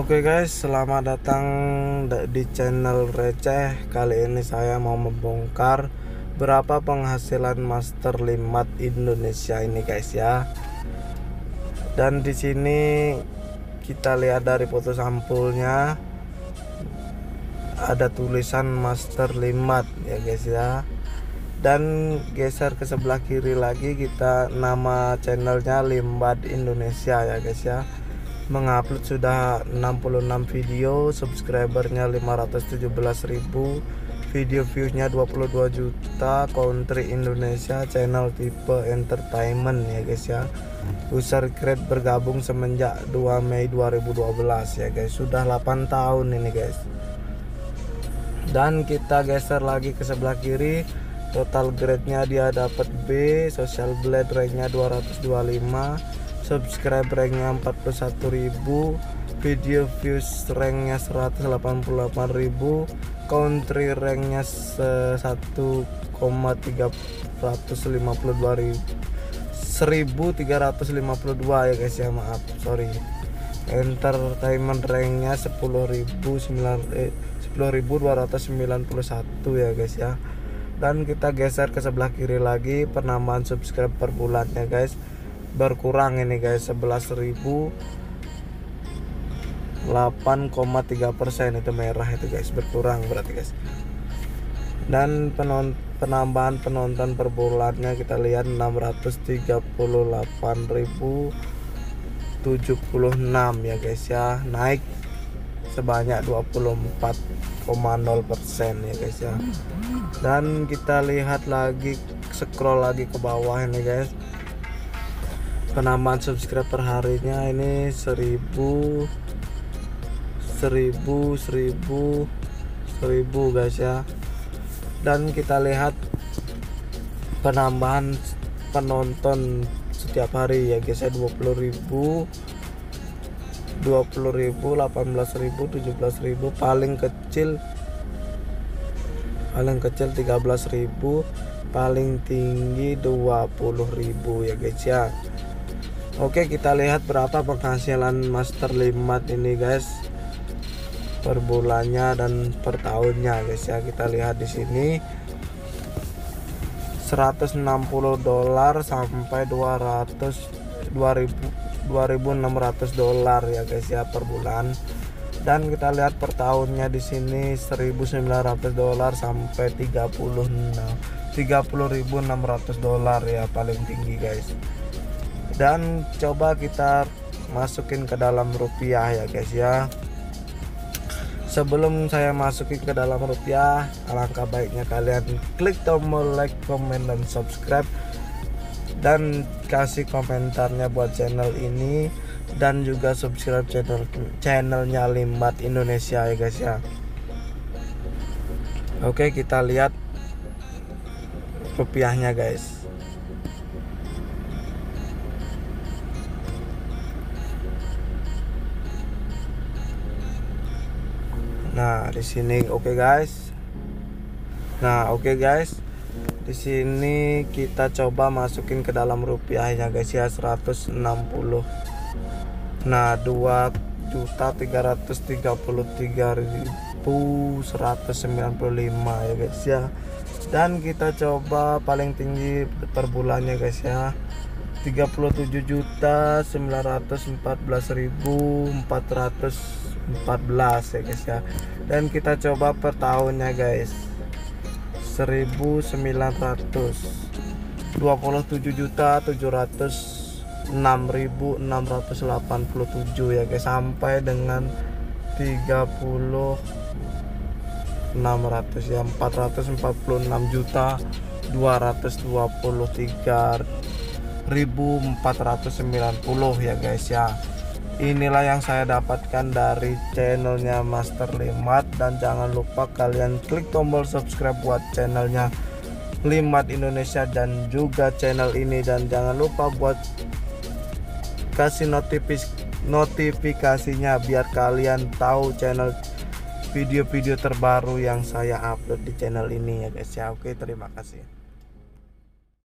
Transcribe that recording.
Oke guys, selamat datang di channel Receh. Kali ini saya mau membongkar berapa penghasilan Master 5 Indonesia ini guys ya. Dan di sini kita lihat dari foto sampulnya ada tulisan Master 5 ya guys ya. Dan geser ke sebelah kiri lagi, kita nama channelnya Limbat Indonesia ya guys ya. Mengupload sudah 66 video, subscribernya 517.000, video viewsnya 22 juta, country Indonesia, channel tipe entertainment ya guys ya. User create bergabung semenjak 2 Mei 2012 ya guys, sudah 8 tahun ini guys. Dan kita geser lagi ke sebelah kiri, total grade-nya dia dapat B, social blade rank-nya 225, subscribe ranknya 41.000, video views ranknya 188.000, country ranknya 1,352 ya guys ya, maaf sorry. Entertainment ranknya 10.291 ya guys ya. Dan kita geser ke sebelah kiri lagi, penambahan subscribe per bulannya guys berkurang ini guys, 11.000, 8,3% itu merah itu guys, berkurang berarti guys. Dan penambahan penonton per bulannya kita lihat 638.076 ya guys ya, naik sebanyak 24,0% ya guys ya. Dan kita lihat lagi, scroll lagi ke bawah ini guys, penambahan subscribe per harinya ini 1000 guys ya. Dan kita lihat penambahan penonton setiap hari ya guys ya, 20.000, 18.000, 17.000, paling kecil 13.000, paling tinggi 20.000 ya guys ya. Oke, kita lihat berapa penghasilan Master 5 ini guys per bulannya dan per tahunnya guys ya. Kita lihat di sini $160 sampai 2.600 dolar ya guys ya per bulan. Dan kita lihat per tahunnya di sini $1.900 sampai 30.600 dolar ya paling tinggi guys. Dan coba kita masukin ke dalam rupiah ya guys ya. Sebelum saya masukin ke dalam rupiah, alangkah baiknya kalian klik tombol like, comment, dan subscribe, dan kasih komentarnya buat channel ini, dan juga subscribe channelnya Limbat Indonesia ya guys ya. Oke, kita lihat rupiahnya guys. Nah, di sini oke guys. Nah, oke guys. Di sini kita coba masukin ke dalam rupiahnya guys ya, 160. Nah, 2.333.195 ya guys ya. Dan kita coba paling tinggi per bulannya guys ya, 37.914.414 ya guys ya. Dan kita coba per tahunnya guys, 27.706.687 ya guys, sampai dengan 30.600 ya, 446.223.490 ya guys ya. Inilah yang saya dapatkan dari channelnya Master 5. Dan jangan lupa kalian klik tombol subscribe buat channelnya Limbat Indonesia dan juga channel ini. Dan jangan lupa buat kasih notifikasinya biar kalian tahu channel video-video terbaru yang saya upload di channel ini ya guys ya. Oke, terima kasih.